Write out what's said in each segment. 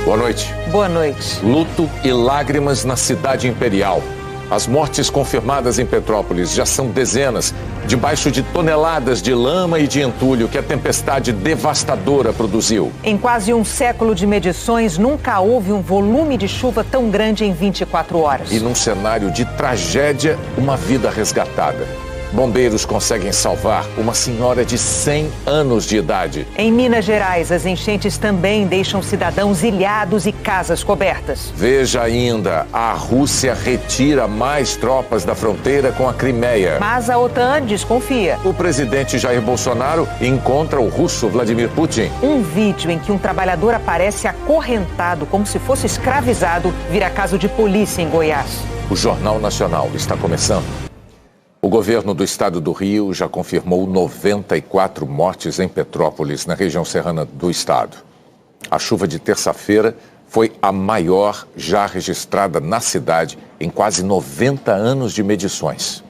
Boa noite. Boa noite. Luto e lágrimas na cidade imperial. As mortes confirmadas em Petrópolis já são dezenas, debaixo de toneladas de lama e de entulho que a tempestade devastadora produziu. Em quase um século de medições, nunca houve um volume de chuva tão grande em 24 horas. E num cenário de tragédia, uma vida resgatada. Bombeiros conseguem salvar uma senhora de 100 anos de idade. Em Minas Gerais, as enchentes também deixam cidadãos ilhados e casas cobertas. Veja ainda, a Rússia retira mais tropas da fronteira com a Crimeia. Mas a OTAN desconfia. O presidente Jair Bolsonaro encontra o russo Vladimir Putin. Um vídeo em que um trabalhador aparece acorrentado como se fosse escravizado vira caso de polícia em Goiás. O Jornal Nacional está começando. O governo do estado do Rio já confirmou 94 mortes em Petrópolis, na região serrana do estado. A chuva de terça-feira foi a maior já registrada na cidade em quase 90 anos de medições.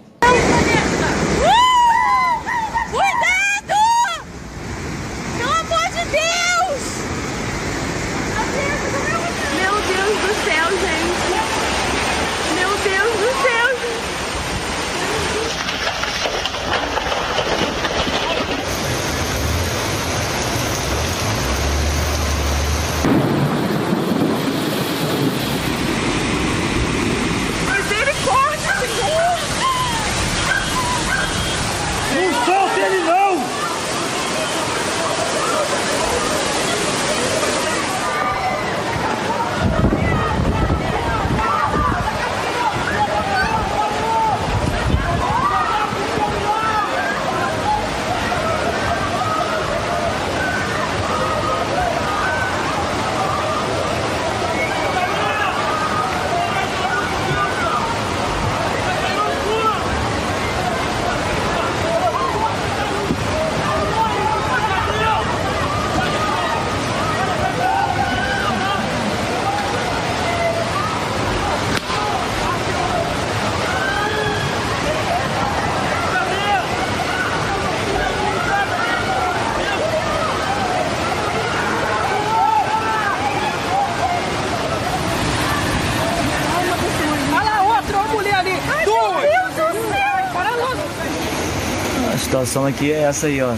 A situação aqui é essa aí, ó.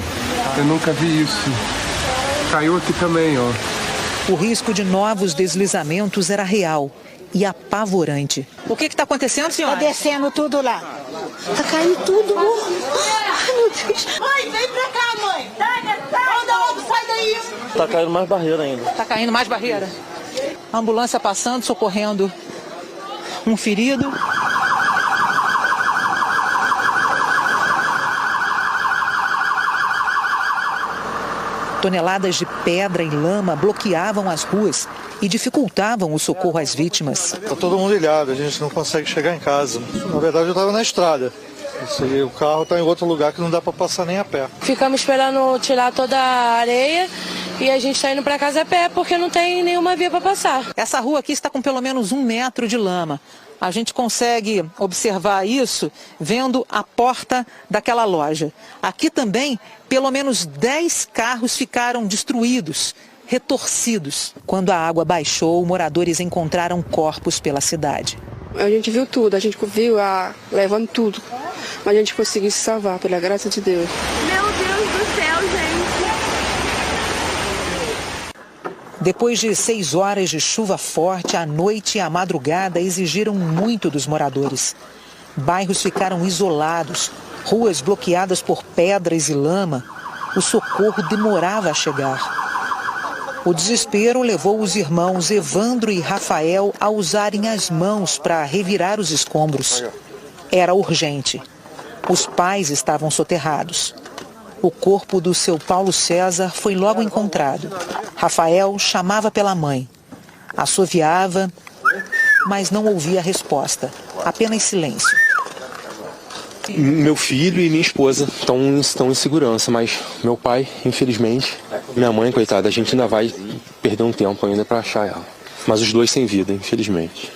Eu nunca vi isso. Caiu aqui também, ó. O risco de novos deslizamentos era real e apavorante. O que está acontecendo, senhora? Tá descendo tudo lá. Tá caindo tudo. Ai, meu Deus. Mãe, vem pra cá, mãe. Anda logo, sai daí. Tá caindo mais barreira ainda. Tá caindo mais barreira. A ambulância passando, socorrendo um ferido. Toneladas de pedra e lama bloqueavam as ruas e dificultavam o socorro às vítimas. Está todo mundo ilhado, a gente não consegue chegar em casa. Na verdade, eu estava na estrada. O carro está em outro lugar que não dá para passar nem a pé. Ficamos esperando tirar toda a areia e a gente está indo para casa a pé porque não tem nenhuma via para passar. Essa rua aqui está com pelo menos 1 metro de lama. A gente consegue observar isso vendo a porta daquela loja. Aqui também, pelo menos 10 carros ficaram destruídos, retorcidos. Quando a água baixou, moradores encontraram corpos pela cidade. A gente viu tudo, a gente viu levando tudo, mas a gente conseguiu se salvar, pela graça de Deus. Meu Deus do céu, gente! Depois de 6 horas de chuva forte, a noite e a madrugada exigiram muito dos moradores. Bairros ficaram isolados, ruas bloqueadas por pedras e lama. O socorro demorava a chegar. O desespero levou os irmãos Evandro e Rafael a usarem as mãos para revirar os escombros. Era urgente. Os pais estavam soterrados. O corpo do seu Paulo César foi logo encontrado. Rafael chamava pela mãe. Assoviava, mas não ouvia a resposta. Apenas silêncio. Meu filho e minha esposa estão em segurança, mas meu pai, infelizmente, minha mãe, coitada, a gente ainda vai perder um tempo ainda para achar ela. Mas os dois sem vida, infelizmente.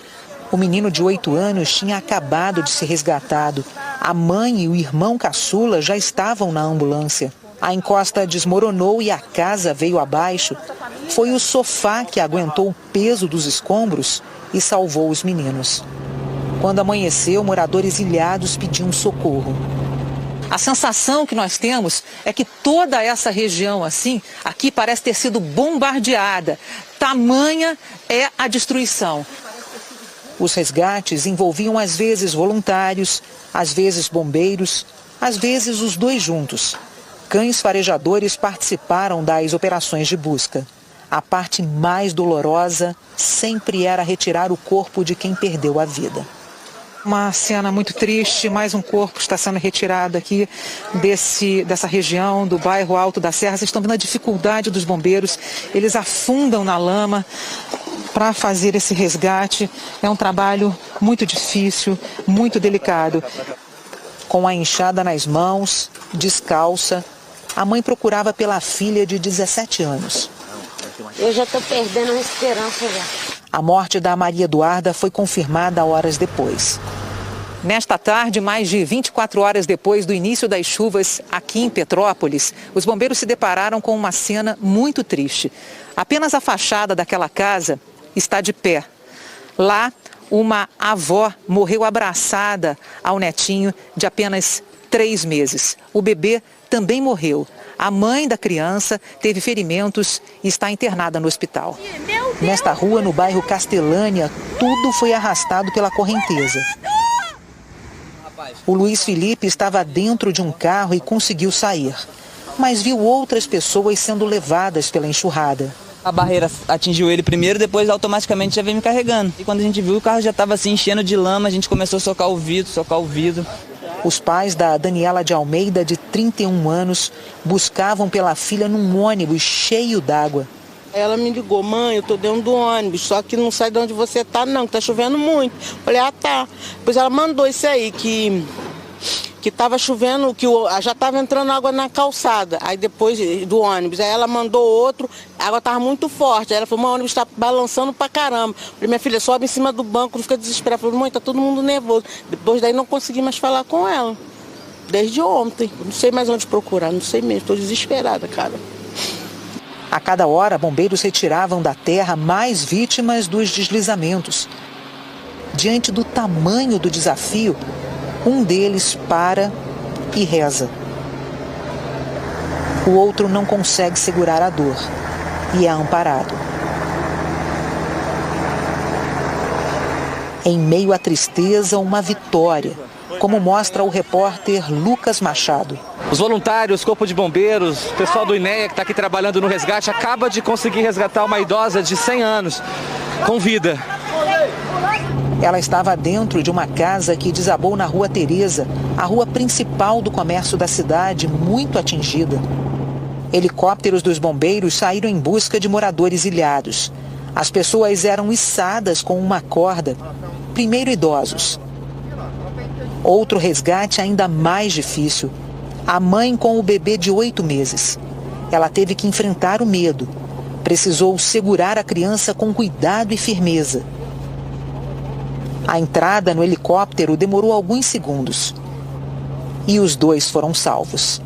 O menino de 8 anos tinha acabado de ser resgatado. A mãe e o irmão caçula já estavam na ambulância. A encosta desmoronou e a casa veio abaixo. Foi o sofá que aguentou o peso dos escombros e salvou os meninos. Quando amanheceu, moradores ilhados pediam socorro. A sensação que nós temos é que toda essa região assim, aqui parece ter sido bombardeada. Tamanha é a destruição. Os resgates envolviam às vezes voluntários, às vezes bombeiros, às vezes os dois juntos. Cães farejadores participaram das operações de busca. A parte mais dolorosa sempre era retirar o corpo de quem perdeu a vida. Uma cena muito triste, mais um corpo está sendo retirado aqui dessa região, do bairro Alto da Serra. Vocês estão vendo a dificuldade dos bombeiros, eles afundam na lama para fazer esse resgate. É um trabalho muito difícil, muito delicado. Com a enxada nas mãos, descalça, a mãe procurava pela filha de 17 anos. Eu já estou perdendo a esperança já. A morte da Maria Eduarda foi confirmada horas depois. Nesta tarde, mais de 24 horas depois do início das chuvas aqui em Petrópolis, os bombeiros se depararam com uma cena muito triste. Apenas a fachada daquela casa está de pé. Lá, uma avó morreu abraçada ao netinho de apenas 3 meses. O bebê também morreu. A mãe da criança teve ferimentos e está internada no hospital. Nesta rua, no bairro Castelânia, tudo foi arrastado pela correnteza. O Luiz Felipe estava dentro de um carro e conseguiu sair, mas viu outras pessoas sendo levadas pela enxurrada. A barreira atingiu ele primeiro, depois automaticamente já veio me carregando. E quando a gente viu, o carro já estava assim enchendo de lama, a gente começou a socar o vidro. Os pais da Daniela de Almeida, de 31 anos, buscavam pela filha num ônibus cheio d'água. Ela me ligou: mãe, eu tô dentro do ônibus, só que não sai de onde você tá não, que tá chovendo muito. Falei: ah, tá. Depois ela mandou isso aí, que tava chovendo, que já tava entrando água na calçada, aí depois do ônibus. Aí ela mandou outro, a água tava muito forte. Aí ela falou: o ônibus tá balançando pra caramba. Falei: minha filha, sobe em cima do banco, não fica desesperada. Falei: mãe, tá todo mundo nervoso. Depois daí não consegui mais falar com ela. Desde ontem. Não sei mais onde procurar, não sei mesmo, tô desesperada, cara. A cada hora, bombeiros retiravam da terra mais vítimas dos deslizamentos. Diante do tamanho do desafio, um deles para e reza. O outro não consegue segurar a dor e é amparado. Em meio à tristeza, uma vitória, como mostra o repórter Lucas Machado. Os voluntários, Corpo de Bombeiros, o pessoal do INEA que está aqui trabalhando no resgate, acaba de conseguir resgatar uma idosa de 100 anos, com vida. Ela estava dentro de uma casa que desabou na Rua Teresa, a rua principal do comércio da cidade, muito atingida. Helicópteros dos bombeiros saíram em busca de moradores ilhados. As pessoas eram içadas com uma corda, primeiro idosos. Outro resgate ainda mais difícil. A mãe com o bebê de 8 meses. Ela teve que enfrentar o medo. Precisou segurar a criança com cuidado e firmeza. A entrada no helicóptero demorou alguns segundos. E os dois foram salvos.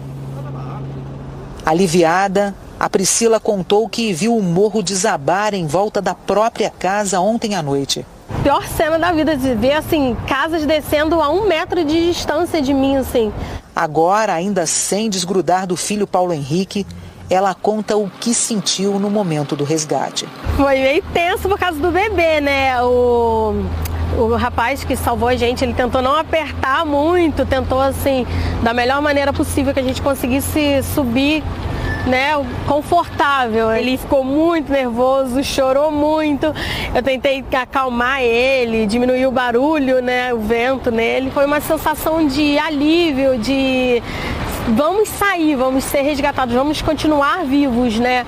Aliviada, a Priscila contou que viu o morro desabar em volta da própria casa ontem à noite. Pior cena da vida, de ver assim, casas descendo a 1 metro de distância de mim, assim. Agora, ainda sem desgrudar do filho Paulo Henrique, ela conta o que sentiu no momento do resgate. Foi meio tenso por causa do bebê, né? O rapaz que salvou a gente, ele tentou não apertar muito, tentou assim, da melhor maneira possível que a gente conseguisse subir, né, confortável. Ele ficou muito nervoso, chorou muito. Eu tentei acalmar ele, diminuir o barulho, né, o vento nele. Foi uma sensação de alívio, de vamos sair, vamos ser resgatados, vamos continuar vivos, né?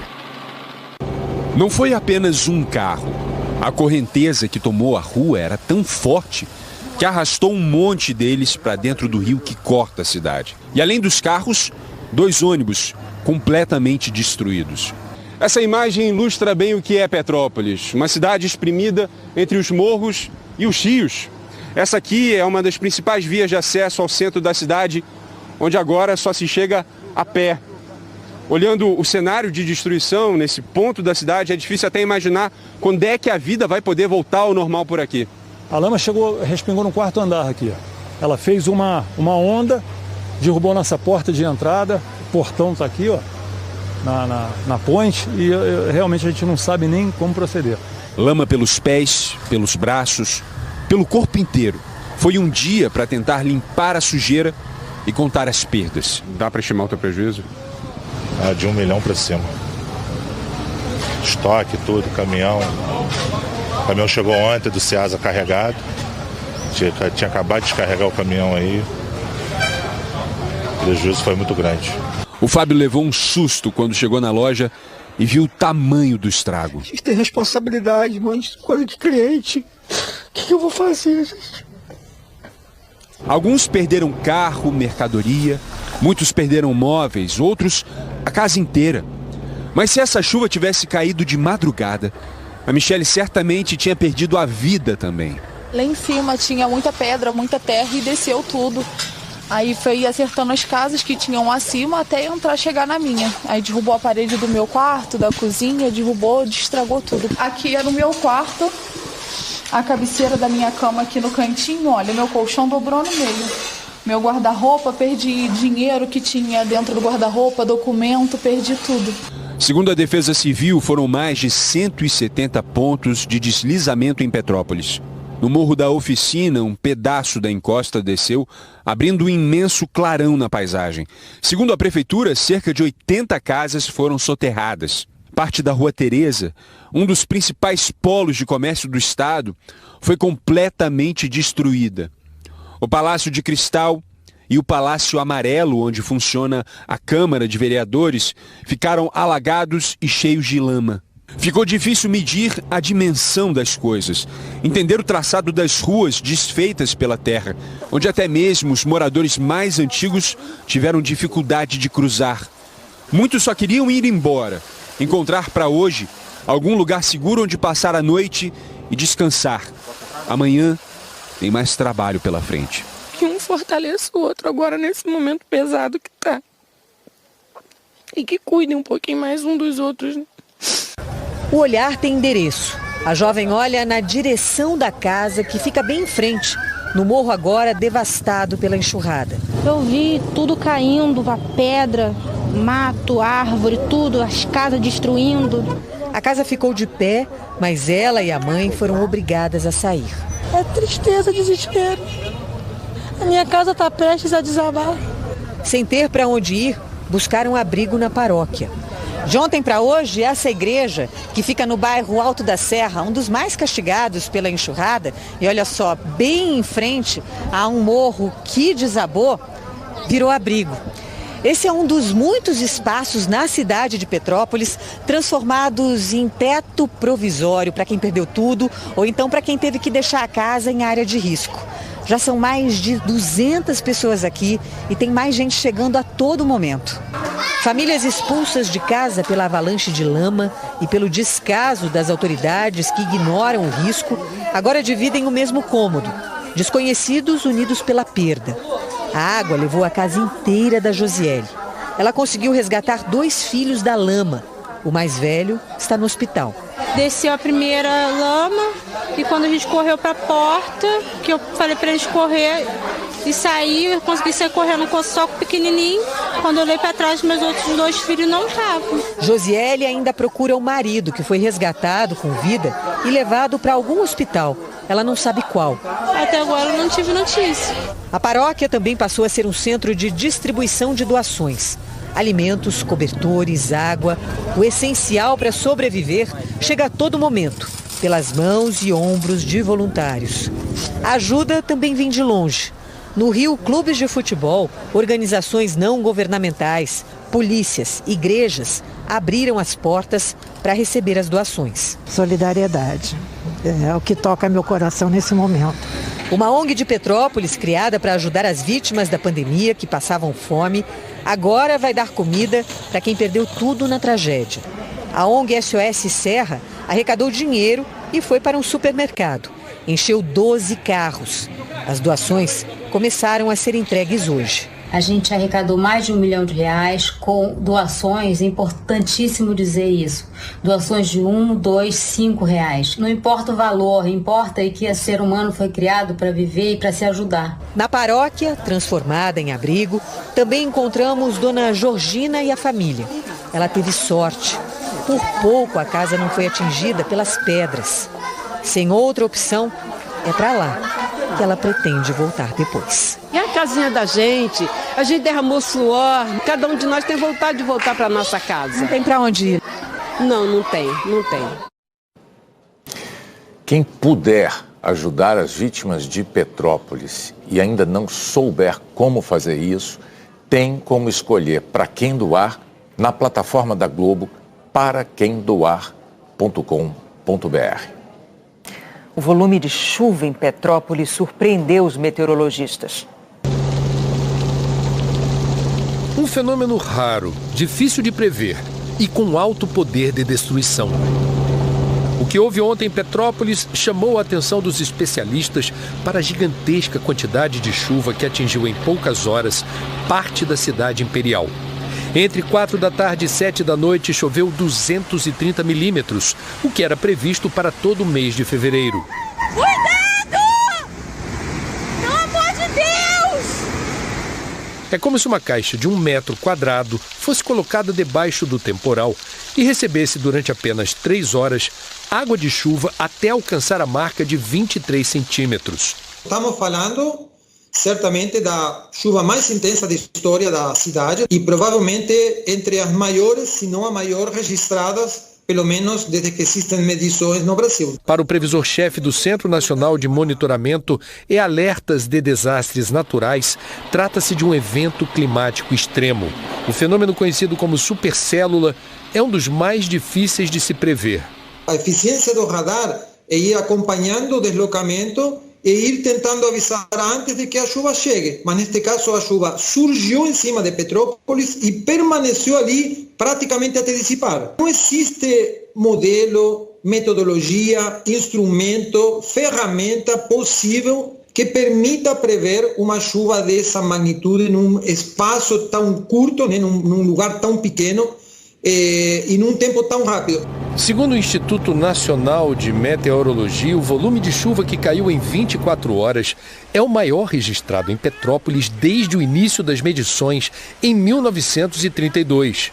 Não foi apenas um carro. A correnteza que tomou a rua era tão forte que arrastou um monte deles para dentro do rio que corta a cidade. E além dos carros, 2 ônibus completamente destruídos. Essa imagem ilustra bem o que é Petrópolis, uma cidade espremida entre os morros e os rios. Essa aqui é uma das principais vias de acesso ao centro da cidade, onde agora só se chega a pé. Olhando o cenário de destruição nesse ponto da cidade, é difícil até imaginar quando é que a vida vai poder voltar ao normal por aqui. A lama respingou no 4º andar aqui. Ela fez uma onda, derrubou nossa porta de entrada, o portão está aqui, ó, na ponte, e realmente a gente não sabe nem como proceder. Lama pelos pés, pelos braços, pelo corpo inteiro. Foi um dia para tentar limpar a sujeira e contar as perdas. Dá para estimar o teu prejuízo? De 1 milhão para cima. Estoque, tudo, caminhão. O caminhão chegou ontem do Ceasa carregado. Tinha acabado de descarregar o caminhão aí. O prejuízo foi muito grande. O Fábio levou um susto quando chegou na loja e viu o tamanho do estrago. A gente tem responsabilidade, mas coisa de cliente. O que eu vou fazer, gente? Alguns perderam carro, mercadoria, muitos perderam móveis, outros a casa inteira. Mas se essa chuva tivesse caído de madrugada, a Michele certamente tinha perdido a vida também. Lá em cima tinha muita pedra, muita terra e desceu tudo. Aí foi acertando as casas que tinham acima até chegar na minha. Aí derrubou a parede do meu quarto, da cozinha, estragou tudo. Aqui era o meu quarto, a cabeceira da minha cama aqui no cantinho, olha, meu colchão dobrou no meio. Meu guarda-roupa, perdi dinheiro que tinha dentro do guarda-roupa, documento, perdi tudo. Segundo a Defesa Civil, foram mais de 170 pontos de deslizamento em Petrópolis. No Morro da Oficina, um pedaço da encosta desceu, abrindo um imenso clarão na paisagem. Segundo a Prefeitura, cerca de 80 casas foram soterradas. Parte da Rua Tereza, um dos principais polos de comércio do estado, foi completamente destruída. O Palácio de Cristal e o Palácio Amarelo, onde funciona a Câmara de Vereadores, ficaram alagados e cheios de lama. Ficou difícil medir a dimensão das coisas, entender o traçado das ruas desfeitas pela terra, onde até mesmo os moradores mais antigos tiveram dificuldade de cruzar. Muitos só queriam ir embora, encontrar para hoje algum lugar seguro onde passar a noite e descansar. Amanhã tem mais trabalho pela frente. Que um fortaleça o outro agora nesse momento pesado que tá. E que cuidem um pouquinho mais um dos outros, né? O olhar tem endereço. A jovem olha na direção da casa que fica bem em frente, no morro agora devastado pela enxurrada. Eu vi tudo caindo, a pedra, mato, árvore, tudo, as casas destruindo. A casa ficou de pé, mas ela e a mãe foram obrigadas a sair. É tristeza, desespero. A minha casa está prestes a desabar. Sem ter para onde ir, buscaram abrigo na paróquia. De ontem para hoje, essa igreja, que fica no bairro Alto da Serra, um dos mais castigados pela enxurrada, e olha só, bem em frente a um morro que desabou, virou abrigo. Esse é um dos muitos espaços na cidade de Petrópolis transformados em teto provisório para quem perdeu tudo ou então para quem teve que deixar a casa em área de risco. Já são mais de 200 pessoas aqui e tem mais gente chegando a todo momento. Famílias expulsas de casa pela avalanche de lama e pelo descaso das autoridades que ignoram o risco, agora dividem o mesmo cômodo. Desconhecidos unidos pela perda. A água levou a casa inteira da Josiele. Ela conseguiu resgatar 2 filhos da lama. O mais velho está no hospital. Desceu a primeira lama e quando a gente correu para a porta, que eu falei para eles correr e sair, eu consegui sair correndo com o soco pequenininho. Quando eu olhei para trás, meus outros 2 filhos não estavam. Josiele ainda procura o marido, que foi resgatado com vida e levado para algum hospital. Ela não sabe qual. Até agora eu não tive notícia. A paróquia também passou a ser um centro de distribuição de doações. Alimentos, cobertores, água, o essencial para sobreviver chega a todo momento, pelas mãos e ombros de voluntários. A ajuda também vem de longe. No Rio, clubes de futebol, organizações não governamentais, polícias, igrejas abriram as portas para receber as doações. Solidariedade é o que toca meu coração nesse momento. Uma ONG de Petrópolis, criada para ajudar as vítimas da pandemia que passavam fome, agora vai dar comida para quem perdeu tudo na tragédia. A ONG SOS Serra arrecadou dinheiro e foi para um supermercado. Encheu 12 carros. As doações começaram a ser entregues hoje. A gente arrecadou mais de R$1 milhão com doações, é importantíssimo dizer isso, doações de R$1, R$2, R$5. Não importa o valor, importa que o ser humano foi criado para viver e para se ajudar. Na paróquia, transformada em abrigo, também encontramos Dona Georgina e a família. Ela teve sorte. Por pouco a casa não foi atingida pelas pedras. Sem outra opção, é para lá que ela pretende voltar depois. E a casinha da gente, a gente derramou suor, cada um de nós tem vontade de voltar para nossa casa. Não tem para onde ir? Não tem. Quem puder ajudar as vítimas de Petrópolis e ainda não souber como fazer isso, tem como escolher para quem doar na plataforma da Globo paraquemdoar.com.br. O volume de chuva em Petrópolis surpreendeu os meteorologistas. Um fenômeno raro, difícil de prever e com alto poder de destruição. O que houve ontem em Petrópolis chamou a atenção dos especialistas para a gigantesca quantidade de chuva que atingiu em poucas horas parte da cidade imperial. Entre 4 da tarde e 7 da noite choveu 230 milímetros, o que era previsto para todo o mês de fevereiro. Cuidado! Pelo amor de Deus! É como se uma caixa de 1 metro quadrado fosse colocada debaixo do temporal e recebesse durante apenas 3 horas água de chuva até alcançar a marca de 23 centímetros. Estamos falando certamente da chuva mais intensa da história da cidade e provavelmente entre as maiores, se não a maior, registradas, pelo menos desde que existem medições no Brasil. Para o previsor-chefe do Centro Nacional de Monitoramento e Alertas de Desastres Naturais, trata-se de um evento climático extremo. O fenômeno conhecido como supercélula é um dos mais difíceis de se prever. A eficiência do radar é ir acompanhando o deslocamento e ir tentando avisar antes de que a chuva chegue. Mas neste caso a chuva surgiu em cima de Petrópolis e permaneceu ali praticamente até dissipar. Não existe modelo, metodologia, instrumento, ferramenta possível que permita prever uma chuva dessa magnitude num espaço tão curto, né, num lugar tão pequeno e num tempo tão rápido. Segundo o Instituto Nacional de Meteorologia, o volume de chuva que caiu em 24 horas é o maior registrado em Petrópolis desde o início das medições em 1932.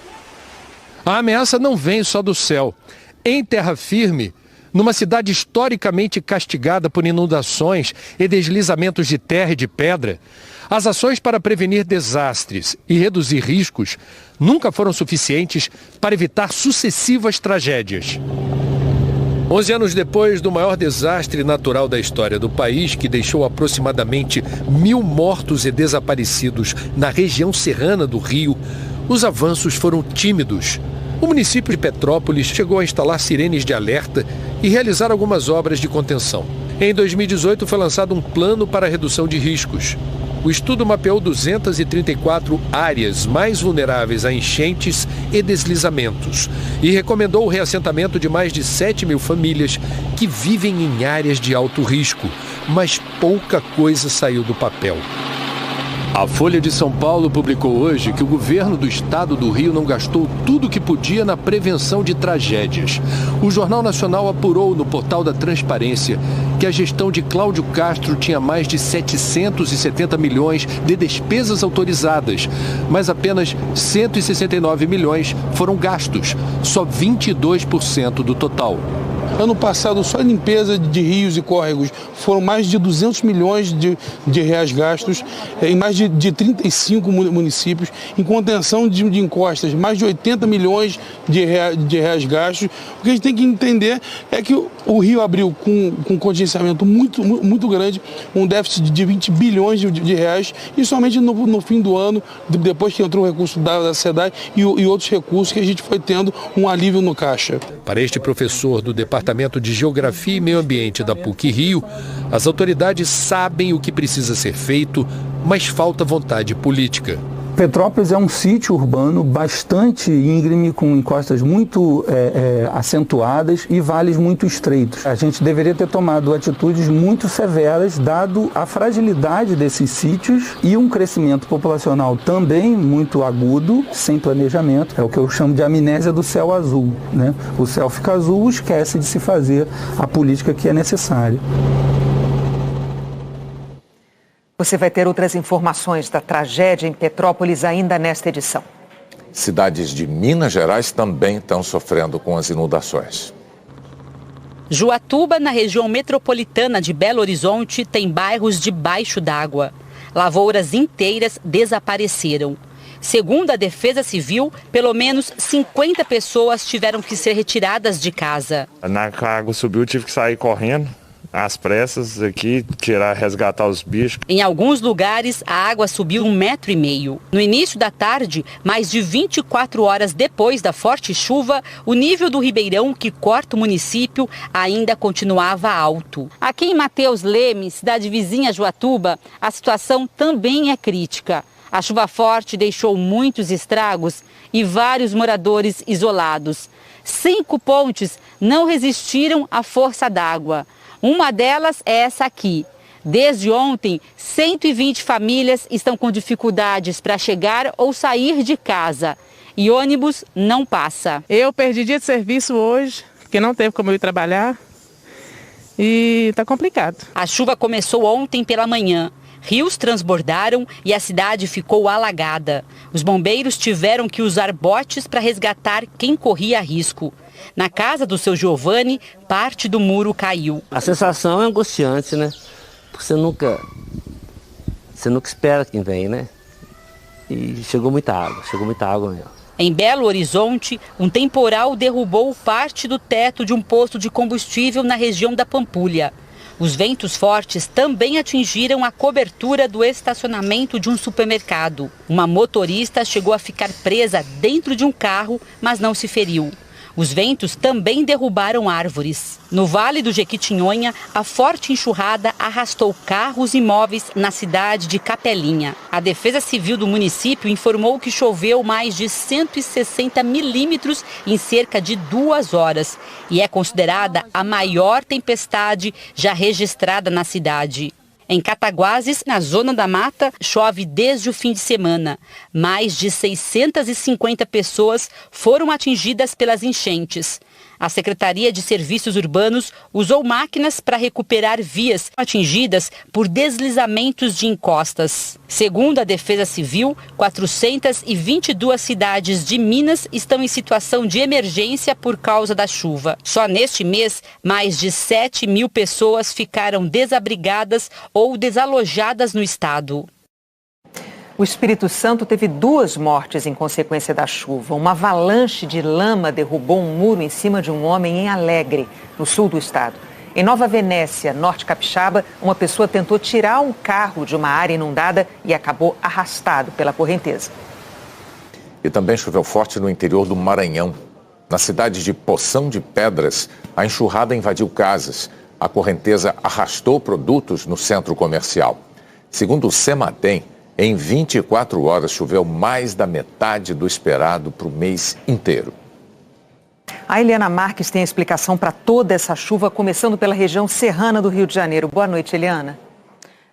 A ameaça não vem só do céu. Em terra firme, numa cidade historicamente castigada por inundações e deslizamentos de terra e de pedra, as ações para prevenir desastres e reduzir riscos nunca foram suficientes para evitar sucessivas tragédias. 11 anos depois do maior desastre natural da história do país, que deixou aproximadamente 1.000 mortos e desaparecidos na região serrana do Rio, os avanços foram tímidos. O município de Petrópolis chegou a instalar sirenes de alerta e realizar algumas obras de contenção. Em 2018 foi lançado um plano para a redução de riscos. O estudo mapeou 234 áreas mais vulneráveis a enchentes e deslizamentos e recomendou o reassentamento de mais de 7.000 famílias que vivem em áreas de alto risco, mas pouca coisa saiu do papel. A Folha de São Paulo publicou hoje que o governo do estado do Rio não gastou tudo o que podia na prevenção de tragédias. O Jornal Nacional apurou no portal da Transparência que a gestão de Cláudio Castro tinha mais de 770 milhões de despesas autorizadas, mas apenas 169 milhões foram gastos, só 22% do total. Ano passado, só em limpeza de rios e córregos, foram mais de 200 milhões de reais gastos em mais de 35 municípios. Em contenção de encostas, mais de 80 milhões de reais gastos. O que a gente tem que entender é que o Rio abriu com um contingenciamento muito grande, um déficit de 20 bilhões de reais, e somente no fim do ano, depois que entrou o recurso da SEDAI e outros recursos, que a gente foi tendo um alívio no caixa. Para este professor do Departamento de Geografia e Meio Ambiente da PUC-Rio, as autoridades sabem o que precisa ser feito, mas falta vontade política. Petrópolis é um sítio urbano bastante íngreme, com encostas muito acentuadas e vales muito estreitos. A gente deveria ter tomado atitudes muito severas, dado a fragilidade desses sítios e um crescimento populacional também muito agudo, sem planejamento. É o que eu chamo de amnésia do céu azul, né? O céu fica azul, esquece de se fazer a política que é necessária. Você vai ter outras informações da tragédia em Petrópolis ainda nesta edição. Cidades de Minas Gerais também estão sofrendo com as inundações. Juatuba, na região metropolitana de Belo Horizonte, tem bairros debaixo d'água. Lavouras inteiras desapareceram. Segundo a Defesa Civil, pelo menos 50 pessoas tiveram que ser retiradas de casa. Na que a água subiu, tive que sair correndo às pressas aqui, resgatar os bichos. Em alguns lugares, a água subiu 1,5 metro. No início da tarde, mais de 24 horas depois da forte chuva, o nível do ribeirão que corta o município ainda continuava alto. Aqui em Mateus Leme, cidade vizinha a Juatuba, a situação também é crítica. A chuva forte deixou muitos estragos e vários moradores isolados. 5 pontes não resistiram à força d'água. Uma delas é essa aqui. Desde ontem, 120 famílias estão com dificuldades para chegar ou sair de casa. E ônibus não passa. Eu perdi dia de serviço hoje, porque não teve como eu ir trabalhar. E está complicado. A chuva começou ontem pela manhã. Rios transbordaram e a cidade ficou alagada. Os bombeiros tiveram que usar botes para resgatar quem corria risco. Na casa do seu Giovanni, parte do muro caiu. A sensação é angustiante, né? Porque você nunca espera quem vem, né? E chegou muita água mesmo. Em Belo Horizonte, um temporal derrubou parte do teto de um posto de combustível na região da Pampulha. Os ventos fortes também atingiram a cobertura do estacionamento de um supermercado. Uma motorista chegou a ficar presa dentro de um carro, mas não se feriu. Os ventos também derrubaram árvores. No Vale do Jequitinhonha, a forte enxurrada arrastou carros e móveis na cidade de Capelinha. A Defesa Civil do município informou que choveu mais de 160 milímetros em cerca de 2 horas e é considerada a maior tempestade já registrada na cidade. Em Cataguases, na Zona da Mata, chove desde o fim de semana. Mais de 650 pessoas foram atingidas pelas enchentes. A Secretaria de Serviços Urbanos usou máquinas para recuperar vias atingidas por deslizamentos de encostas. Segundo a Defesa Civil, 422 cidades de Minas estão em situação de emergência por causa da chuva. Só neste mês, mais de 7 mil pessoas ficaram desabrigadas ou desalojadas no estado. O Espírito Santo teve 2 mortes em consequência da chuva. Uma avalanche de lama derrubou um muro em cima de um homem em Alegre, no sul do estado. Em Nova Venécia, norte capixaba, uma pessoa tentou tirar um carro de uma área inundada e acabou arrastado pela correnteza. E também choveu forte no interior do Maranhão. Na cidade de Poção de Pedras, a enxurrada invadiu casas. A correnteza arrastou produtos no centro comercial. Segundo o Sematem, em 24 horas choveu mais da metade do esperado para o mês inteiro. A Eliana Marques tem a explicação para toda essa chuva, começando pela região serrana do Rio de Janeiro. Boa noite, Eliana.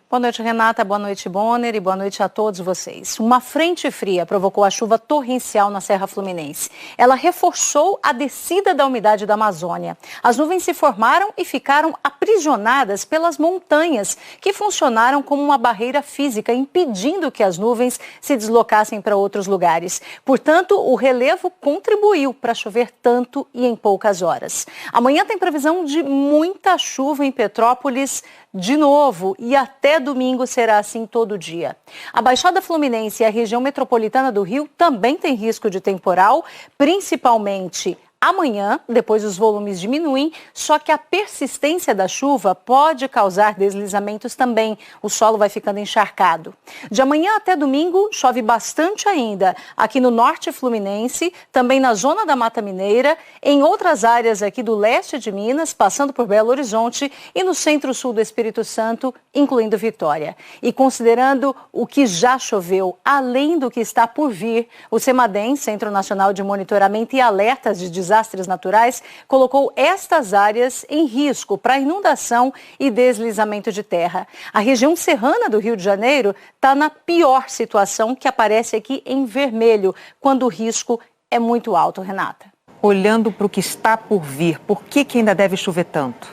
Boa noite, Renata. Boa noite, Bonner. E boa noite a todos vocês. Uma frente fria provocou a chuva torrencial na Serra Fluminense. Ela reforçou a descida da umidade da Amazônia. As nuvens se formaram e ficaram aprisionadas pelas montanhas, que funcionaram como uma barreira física, impedindo que as nuvens se deslocassem para outros lugares. Portanto, o relevo contribuiu para chover tanto e em poucas horas. Amanhã tem previsão de muita chuva em Petrópolis de novo, e até domingo será assim todo dia. A Baixada Fluminense e a região metropolitana do Rio também tem risco de temporal, principalmente Amanhã, depois os volumes diminuem, só que a persistência da chuva pode causar deslizamentos também. O solo vai ficando encharcado. De amanhã até domingo, chove bastante ainda. Aqui no norte fluminense, também na zona da Mata Mineira, em outras áreas aqui do leste de Minas, passando por Belo Horizonte e no centro-sul do Espírito Santo, incluindo Vitória. E considerando o que já choveu, além do que está por vir, o CEMADEM, Centro Nacional de Monitoramento e Alertas de Desastres Naturais, colocou estas áreas em risco para inundação e deslizamento de terra. A região serrana do Rio de Janeiro está na pior situação, que aparece aqui em vermelho, quando o risco é muito alto, Renata. Olhando para o que está por vir, por que ainda deve chover tanto?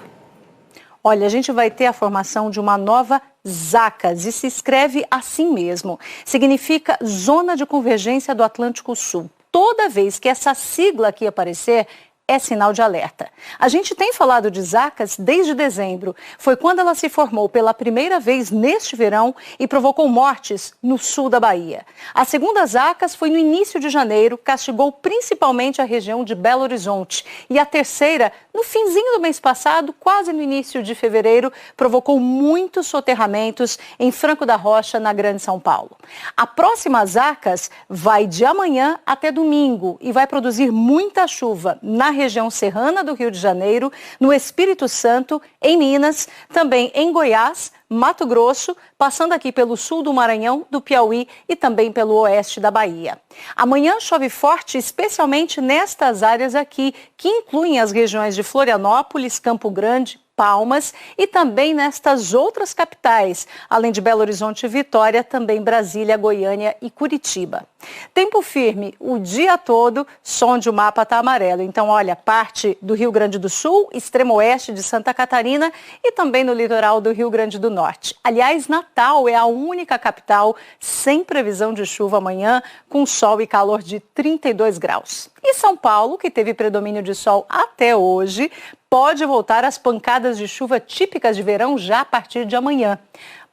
Olha, a gente vai ter a formação de uma nova ZACAS e se escreve assim mesmo. Significa Zona de Convergência do Atlântico Sul. Toda vez que essa sigla aqui aparecer, é sinal de alerta. A gente tem falado de ZACAS desde dezembro. Foi quando ela se formou pela primeira vez neste verão e provocou mortes no sul da Bahia. A segunda ZACAS foi no início de janeiro, castigou principalmente a região de Belo Horizonte. E a terceira, no finzinho do mês passado, quase no início de fevereiro, provocou muitos soterramentos em Franco da Rocha, na Grande São Paulo. A próxima ZACAS vai de amanhã até domingo e vai produzir muita chuva na região serrana do Rio de Janeiro, no Espírito Santo, em Minas, também em Goiás, Mato Grosso, passando aqui pelo sul do Maranhão, do Piauí e também pelo oeste da Bahia. Amanhã chove forte, especialmente nestas áreas aqui, que incluem as regiões de Florianópolis, Campo Grande, Palmas e também nestas outras capitais, além de Belo Horizonte e Vitória, também Brasília, Goiânia e Curitiba. Tempo firme o dia todo, som onde o mapa está amarelo. Então, olha, parte do Rio Grande do Sul, extremo oeste de Santa Catarina e também no litoral do Rio Grande do Norte. Aliás, Natal é a única capital sem previsão de chuva amanhã, com sol e calor de 32 graus. E São Paulo, que teve predomínio de sol até hoje, pode voltar às pancadas de chuva típicas de verão já a partir de amanhã.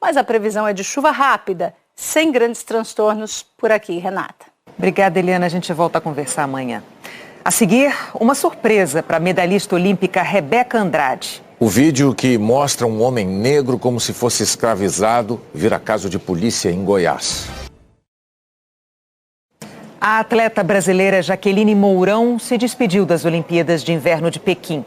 Mas a previsão é de chuva rápida, sem grandes transtornos por aqui, Renata. Obrigada, Eliana. A gente volta a conversar amanhã. A seguir, uma surpresa para a medalhista olímpica Rebeca Andrade. O vídeo que mostra um homem negro como se fosse escravizado vira caso de polícia em Goiás. A atleta brasileira Jaqueline Mourão se despediu das Olimpíadas de Inverno de Pequim.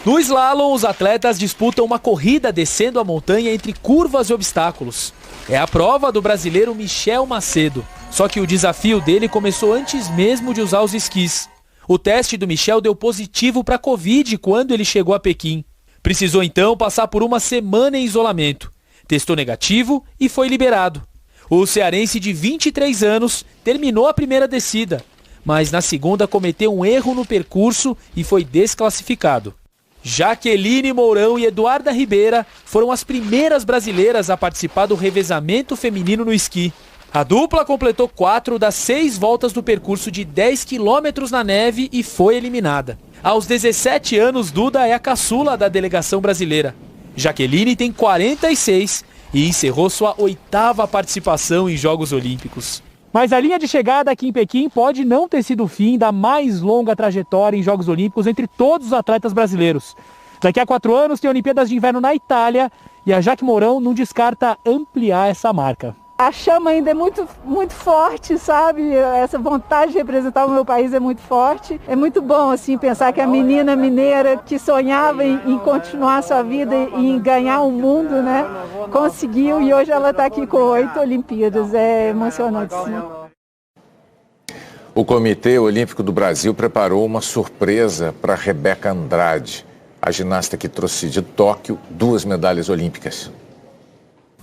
No slalom, os atletas disputam uma corrida descendo a montanha entre curvas e obstáculos. É a prova do brasileiro Michel Macedo. Só que o desafio dele começou antes mesmo de usar os esquis. O teste do Michel deu positivo para a Covid quando ele chegou a Pequim. Precisou então passar por uma semana em isolamento. Testou negativo e foi liberado. O cearense de 23 anos terminou a primeira descida, mas na segunda cometeu um erro no percurso e foi desclassificado. Jaqueline Mourão e Eduarda Ribeira foram as primeiras brasileiras a participar do revezamento feminino no esqui. A dupla completou 4 das 6 voltas do percurso de 10 quilômetros na neve e foi eliminada. Aos 17 anos, Duda é a caçula da delegação brasileira. Jaqueline tem 46 e encerrou sua 8ª participação em Jogos Olímpicos. Mas a linha de chegada aqui em Pequim pode não ter sido o fim da mais longa trajetória em Jogos Olímpicos entre todos os atletas brasileiros. Daqui a 4 anos tem Olimpíadas de Inverno na Itália e a Jaque Mourão não descarta ampliar essa marca. A chama ainda é muito forte, sabe? Essa vontade de representar o meu país é muito forte. É muito bom, assim, pensar que a menina mineira que sonhava em continuar sua vida e em ganhar o mundo, né? Conseguiu e hoje ela está aqui com 8 Olimpíadas. É emocionante, sim. O Comitê Olímpico do Brasil preparou uma surpresa para Rebeca Andrade, a ginasta que trouxe de Tóquio 2 medalhas olímpicas.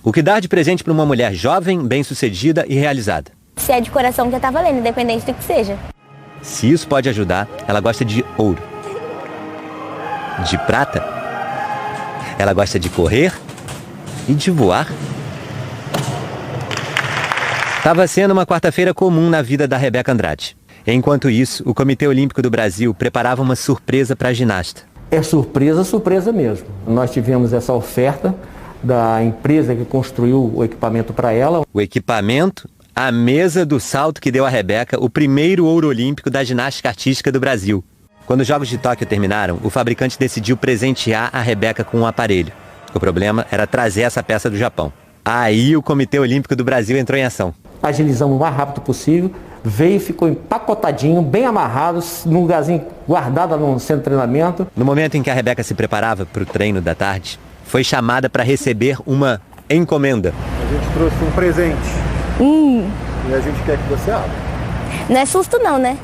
O que dar de presente para uma mulher jovem, bem-sucedida e realizada? Se é de coração, já tá valendo, independente do que seja. Se isso pode ajudar, ela gosta de ouro. De prata? Ela gosta de correr e de voar. Estava sendo uma quarta-feira comum na vida da Rebeca Andrade. Enquanto isso, o Comitê Olímpico do Brasil preparava uma surpresa para a ginasta. É surpresa mesmo. Nós tivemos essa oferta da empresa que construiu o equipamento para ela. O equipamento, A mesa do salto que deu a Rebeca o primeiro ouro olímpico da ginástica artística do Brasil. Quando os Jogos de Tóquio terminaram, o fabricante decidiu presentear a Rebeca com um aparelho. O problema era trazer essa peça do Japão. Aí o Comitê Olímpico do Brasil entrou em ação. Agilizamos o mais rápido possível, veio e ficou empacotadinho, bem amarrado, num lugarzinho guardado no centro de treinamento. No momento em que a Rebeca se preparava para o treino da tarde, foi chamada para receber uma encomenda. A gente trouxe um presente. E a gente quer que você abra. Não é susto não, né?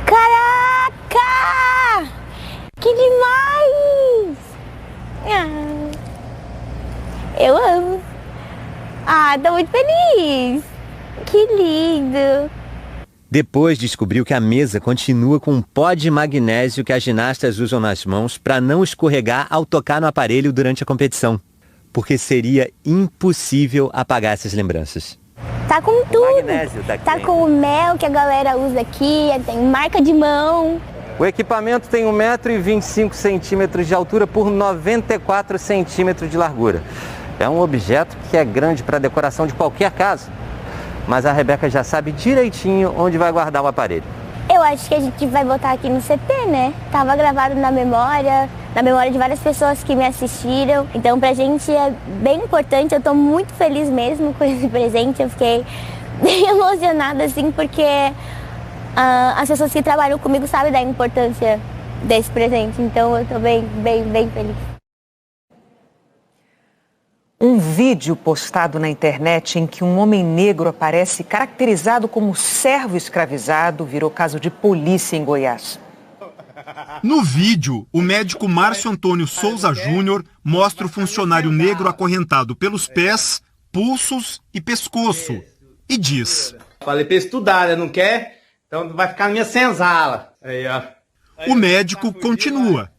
Caraca! Que demais! Eu amo. Tô muito feliz. Que lindo. Depois descobriu que a mesa continua com um pó de magnésio que as ginastas usam nas mãos para não escorregar ao tocar no aparelho durante a competição. Porque seria impossível apagar essas lembranças. Tá com tudo. Tá com o mel que a galera usa aqui, tem marca de mão. O equipamento tem 1,25 m de altura por 94 centímetros de largura. É um objeto que é grande para decoração de qualquer casa. Mas a Rebeca já sabe direitinho onde vai guardar o aparelho. Eu acho que a gente vai botar aqui no CT, né? Tava gravado na memória de várias pessoas que me assistiram. Então pra gente é bem importante, eu tô muito feliz mesmo com esse presente. Eu fiquei bem emocionada, assim, porque as pessoas que trabalham comigo sabem da importância desse presente. Então eu tô bem feliz. Um vídeo postado na internet em que um homem negro aparece caracterizado como servo escravizado virou caso de polícia em Goiás. No vídeo, o médico Márcio Antônio Souza Júnior mostra o funcionário negro acorrentado pelos pés, pulsos e pescoço e diz: "Falei pra estudar, né? Não quer? Então vai ficar na minha senzala." Aí, ó. O médico continua.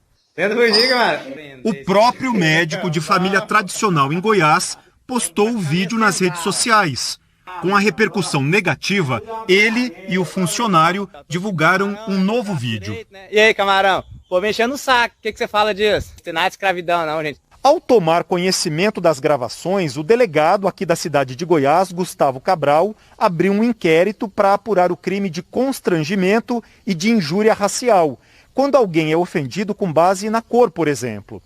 O próprio médico de família tradicional em Goiás postou o vídeo nas redes sociais. Com a repercussão negativa, ele e o funcionário divulgaram um novo vídeo. E aí, camarão? Pô, me enchendo o saco. O que você fala disso? Não tem nada de escravidão, não, gente. Ao tomar conhecimento das gravações, o delegado aqui da cidade de Goiás, Gustavo Cabral, abriu um inquérito para apurar o crime de constrangimento e de injúria racial, quando alguém é ofendido com base na cor, por exemplo.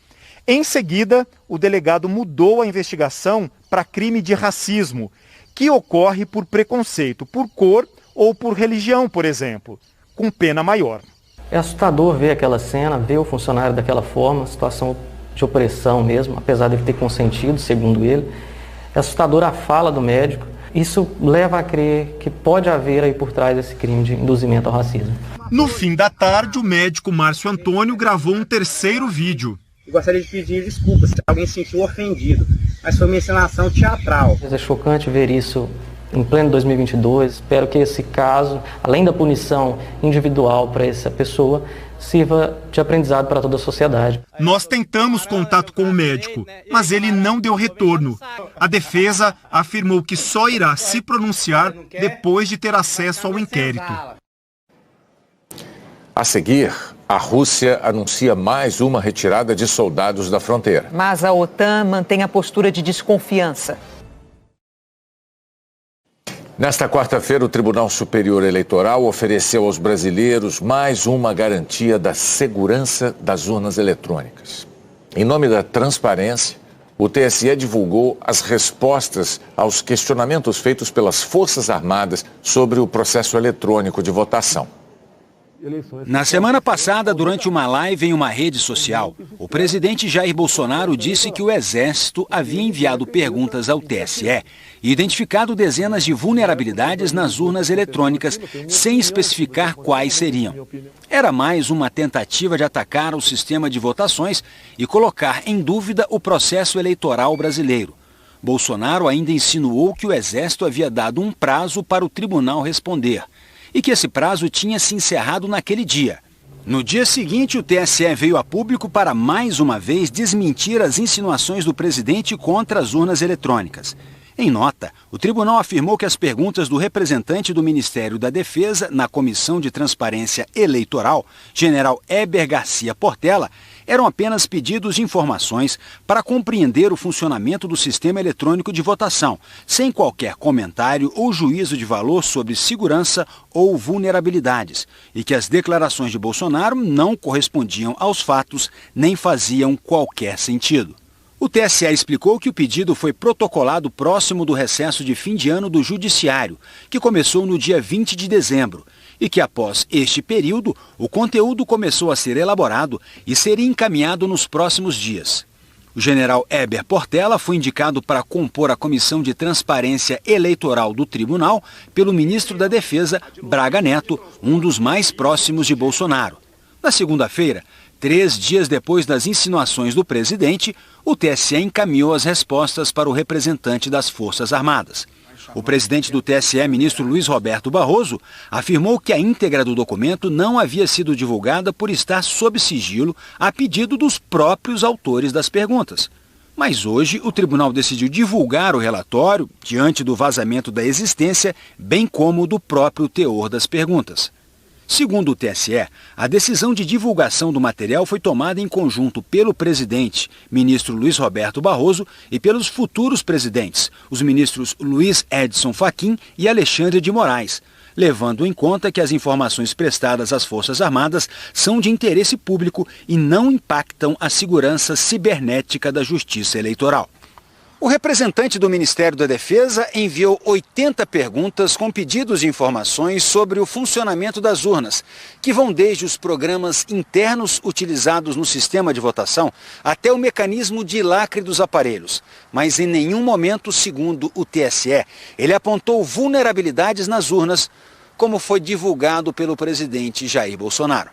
Em seguida, o delegado mudou a investigação para crime de racismo, que ocorre por preconceito por cor ou por religião, por exemplo, com pena maior. É assustador ver aquela cena, ver o funcionário daquela forma, situação de opressão mesmo, apesar de ele ter consentido, segundo ele. É assustador a fala do médico. Isso leva a crer que pode haver aí por trás esse crime de induzimento ao racismo. No fim da tarde, o médico Márcio Antônio gravou um terceiro vídeo. Eu gostaria de pedir desculpas se alguém se sentiu ofendido, mas foi uma encenação teatral. É chocante ver isso em pleno 2022. Espero que esse caso, além da punição individual para essa pessoa, sirva de aprendizado para toda a sociedade. Nós tentamos contato com o médico, mas ele não deu retorno. A defesa afirmou que só irá se pronunciar depois de ter acesso ao inquérito. A seguir, a Rússia anuncia mais uma retirada de soldados da fronteira. Mas a OTAN mantém a postura de desconfiança. Nesta quarta-feira, o Tribunal Superior Eleitoral ofereceu aos brasileiros mais uma garantia da segurança das urnas eletrônicas. Em nome da transparência, o TSE divulgou as respostas aos questionamentos feitos pelas Forças Armadas sobre o processo eletrônico de votação. Na semana passada, durante uma live em uma rede social, o presidente Jair Bolsonaro disse que o Exército havia enviado perguntas ao TSE e identificado dezenas de vulnerabilidades nas urnas eletrônicas, sem especificar quais seriam. Era mais uma tentativa de atacar o sistema de votações e colocar em dúvida o processo eleitoral brasileiro. Bolsonaro ainda insinuou que o Exército havia dado um prazo para o tribunal responder e que esse prazo tinha se encerrado naquele dia. No dia seguinte, o TSE veio a público para mais uma vez desmentir as insinuações do presidente contra as urnas eletrônicas. Em nota, o tribunal afirmou que as perguntas do representante do Ministério da Defesa na Comissão de Transparência Eleitoral, general Heber Garcia Portela, eram apenas pedidos de informações para compreender o funcionamento do sistema eletrônico de votação, sem qualquer comentário ou juízo de valor sobre segurança ou vulnerabilidades, e que as declarações de Bolsonaro não correspondiam aos fatos nem faziam qualquer sentido. O TSE explicou que o pedido foi protocolado próximo do recesso de fim de ano do Judiciário, que começou no dia 20 de dezembro, e que após este período, o conteúdo começou a ser elaborado e seria encaminhado nos próximos dias. O general Heber Portela foi indicado para compor a Comissão de Transparência Eleitoral do Tribunal pelo ministro da Defesa, Braga Neto, um dos mais próximos de Bolsonaro. Na segunda-feira, 3 dias depois das insinuações do presidente, o TSE encaminhou as respostas para o representante das Forças Armadas. O presidente do TSE, ministro Luiz Roberto Barroso, afirmou que a íntegra do documento não havia sido divulgada por estar sob sigilo a pedido dos próprios autores das perguntas. Mas hoje o tribunal decidiu divulgar o relatório diante do vazamento da existência, bem como do próprio teor das perguntas. Segundo o TSE, a decisão de divulgação do material foi tomada em conjunto pelo presidente, ministro Luiz Roberto Barroso, e pelos futuros presidentes, os ministros Luiz Edson Fachin e Alexandre de Moraes, levando em conta que as informações prestadas às Forças Armadas são de interesse público e não impactam a segurança cibernética da Justiça Eleitoral. O representante do Ministério da Defesa enviou 80 perguntas com pedidos de informações sobre o funcionamento das urnas, que vão desde os programas internos utilizados no sistema de votação até o mecanismo de lacre dos aparelhos. Mas em nenhum momento, segundo o TSE, ele apontou vulnerabilidades nas urnas, como foi divulgado pelo presidente Jair Bolsonaro.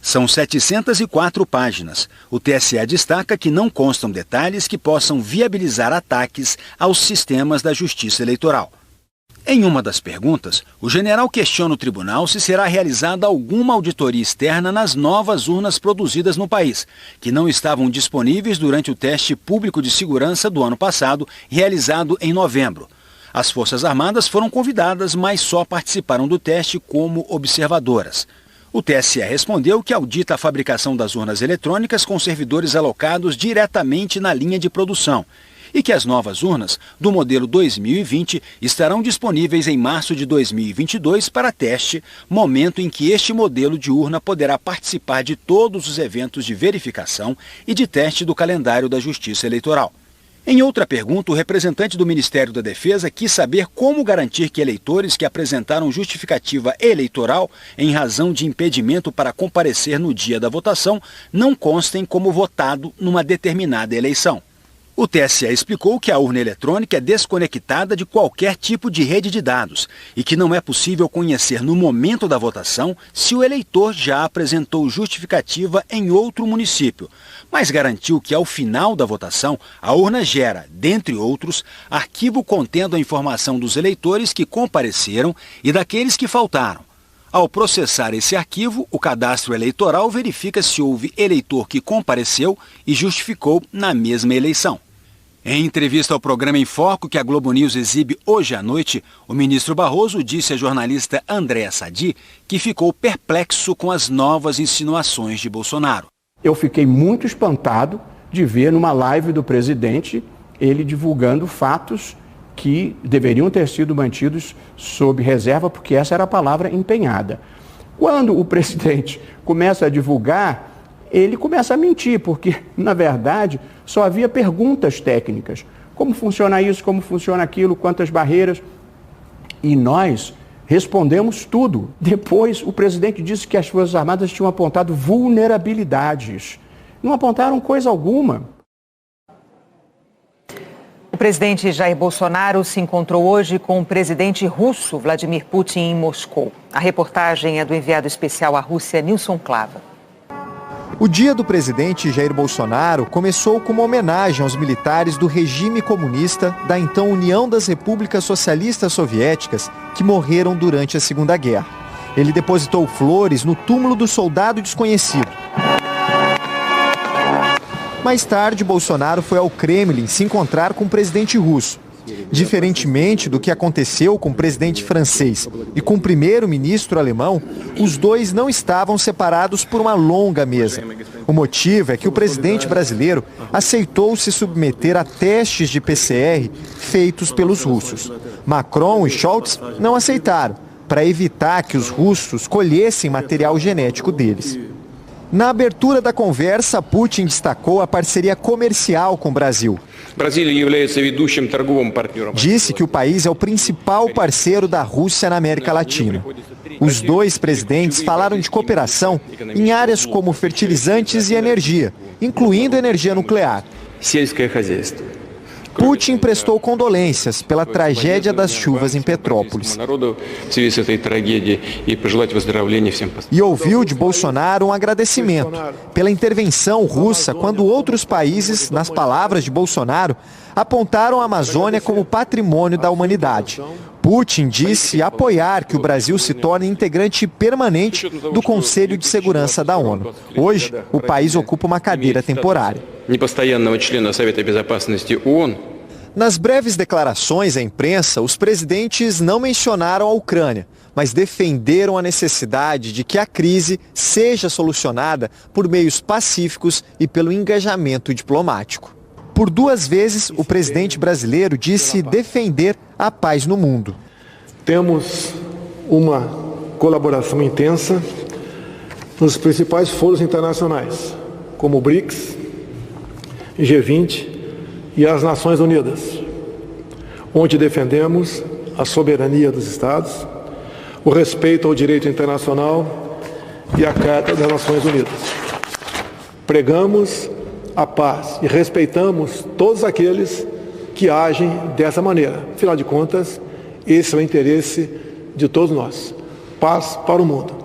São 704 páginas. O TSE destaca que não constam detalhes que possam viabilizar ataques aos sistemas da Justiça Eleitoral. Em uma das perguntas, o general questiona o tribunal se será realizada alguma auditoria externa nas novas urnas produzidas no país, que não estavam disponíveis durante o teste público de segurança do ano passado, realizado em novembro. As Forças Armadas foram convidadas, mas só participaram do teste como observadoras. O TSE respondeu que audita a fabricação das urnas eletrônicas com servidores alocados diretamente na linha de produção e que as novas urnas do modelo 2020 estarão disponíveis em março de 2022 para teste, momento em que este modelo de urna poderá participar de todos os eventos de verificação e de teste do calendário da Justiça Eleitoral. Em outra pergunta, o representante do Ministério da Defesa quis saber como garantir que eleitores que apresentaram justificativa eleitoral em razão de impedimento para comparecer no dia da votação não constem como votado numa determinada eleição. O TSE explicou que a urna eletrônica é desconectada de qualquer tipo de rede de dados e que não é possível conhecer no momento da votação se o eleitor já apresentou justificativa em outro município, mas garantiu que ao final da votação a urna gera, dentre outros, arquivo contendo a informação dos eleitores que compareceram e daqueles que faltaram. Ao processar esse arquivo, o cadastro eleitoral verifica se houve eleitor que compareceu e justificou na mesma eleição. Em entrevista ao programa Em Foco, que a Globo News exibe hoje à noite, o ministro Barroso disse à jornalista Andréa Sadi que ficou perplexo com as novas insinuações de Bolsonaro. Eu fiquei muito espantado de ver numa live do presidente ele divulgando fatos que deveriam ter sido mantidos sob reserva, porque essa era a palavra empenhada. Quando o presidente começa a divulgar, ele começa a mentir, porque, na verdade, só havia perguntas técnicas. Como funciona isso, como funciona aquilo, quantas barreiras. E nós respondemos tudo. Depois, o presidente disse que as Forças Armadas tinham apontado vulnerabilidades. Não apontaram coisa alguma. O presidente Jair Bolsonaro se encontrou hoje com o presidente russo, Vladimir Putin, em Moscou. A reportagem é do enviado especial à Rússia, Nilson Clava. O dia do presidente Jair Bolsonaro começou com uma homenagem aos militares do regime comunista da então União das Repúblicas Socialistas Soviéticas que morreram durante a Segunda Guerra. Ele depositou flores no túmulo do soldado desconhecido. Mais tarde, Bolsonaro foi ao Kremlin se encontrar com o presidente russo Diferentemente do que aconteceu com o presidente francês e com o primeiro-ministro alemão, os dois não estavam separados por uma longa mesa. O motivo é que o presidente brasileiro aceitou se submeter a testes de PCR feitos pelos russos. Macron e Scholz não aceitaram, para evitar que os russos colhessem material genético deles. Na abertura da conversa, Putin destacou a parceria comercial com o Brasil. Disse que o país é o principal parceiro da Rússia na América Latina. Os dois presidentes falaram de cooperação em áreas como fertilizantes e energia, incluindo energia nuclear. Putin prestou condolências pela tragédia das chuvas em Petrópolis. E ouviu de Bolsonaro um agradecimento pela intervenção russa quando outros países, nas palavras de Bolsonaro, apontaram a Amazônia como patrimônio da humanidade. Putin disse apoiar que o Brasil se torne integrante permanente do Conselho de Segurança da ONU. Hoje, o país ocupa uma cadeira temporária. Nas breves declarações à imprensa, os presidentes não mencionaram a Ucrânia, mas defenderam a necessidade de que a crise seja solucionada por meios pacíficos e pelo engajamento diplomático. Por 2 vezes, o presidente brasileiro disse defender a paz no mundo. Temos uma colaboração intensa nos principais foros internacionais, como o BRICS, G20 e as Nações Unidas, onde defendemos a soberania dos Estados, o respeito ao direito internacional e a Carta das Nações Unidas. Pregamos a paz e respeitamos todos aqueles que agem dessa maneira. Afinal de contas, esse é o interesse de todos nós. Paz para o mundo.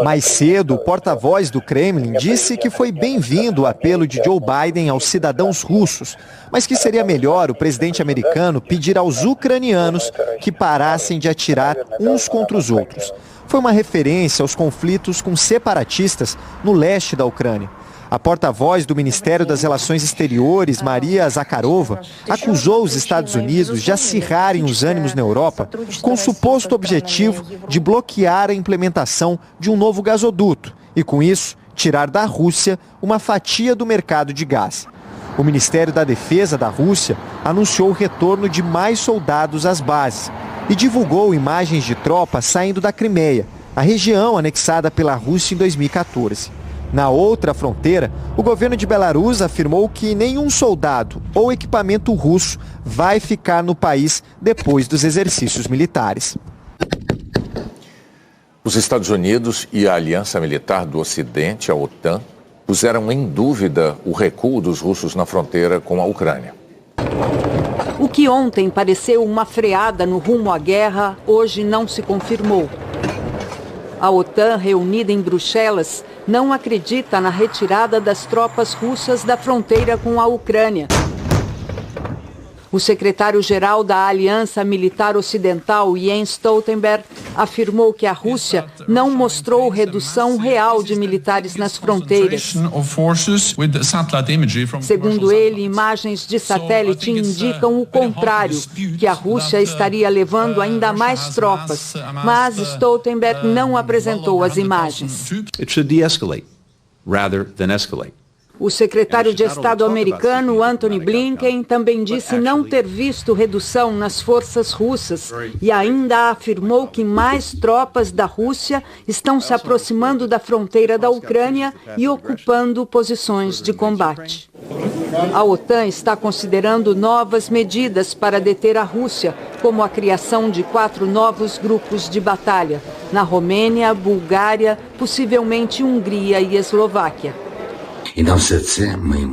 Mais cedo, o porta-voz do Kremlin disse que foi bem-vindo o apelo de Joe Biden aos cidadãos russos, mas que seria melhor o presidente americano pedir aos ucranianos que parassem de atirar uns contra os outros. Foi uma referência aos conflitos com separatistas no leste da Ucrânia. A porta-voz do Ministério das Relações Exteriores, Maria Zakharova, acusou os Estados Unidos de acirrarem os ânimos na Europa com o suposto objetivo de bloquear a implementação de um novo gasoduto e, com isso, tirar da Rússia uma fatia do mercado de gás. O Ministério da Defesa da Rússia anunciou o retorno de mais soldados às bases e divulgou imagens de tropas saindo da Crimeia, a região anexada pela Rússia em 2014. Na outra fronteira, o governo de Belarus afirmou que nenhum soldado ou equipamento russo vai ficar no país depois dos exercícios militares. Os Estados Unidos e a Aliança Militar do Ocidente, a OTAN, puseram em dúvida o recuo dos russos na fronteira com a Ucrânia. O que ontem pareceu uma freada no rumo à guerra, hoje não se confirmou. A OTAN, reunida em Bruxelas, não acredita na retirada das tropas russas da fronteira com a Ucrânia. O secretário-geral da Aliança Militar Ocidental, Jens Stoltenberg, afirmou que a Rússia não mostrou redução real de militares nas fronteiras. Segundo ele, imagens de satélite indicam o contrário, que a Rússia estaria levando ainda mais tropas, mas Stoltenberg não apresentou as imagens. It should de-escalate rather than escalate. O secretário de Estado americano, Antony Blinken, também disse não ter visto redução nas forças russas e ainda afirmou que mais tropas da Rússia estão se aproximando da fronteira da Ucrânia e ocupando posições de combate. A OTAN está considerando novas medidas para deter a Rússia, como a criação de 4 novos grupos de batalha, na Romênia, Bulgária, possivelmente Hungria e Eslováquia.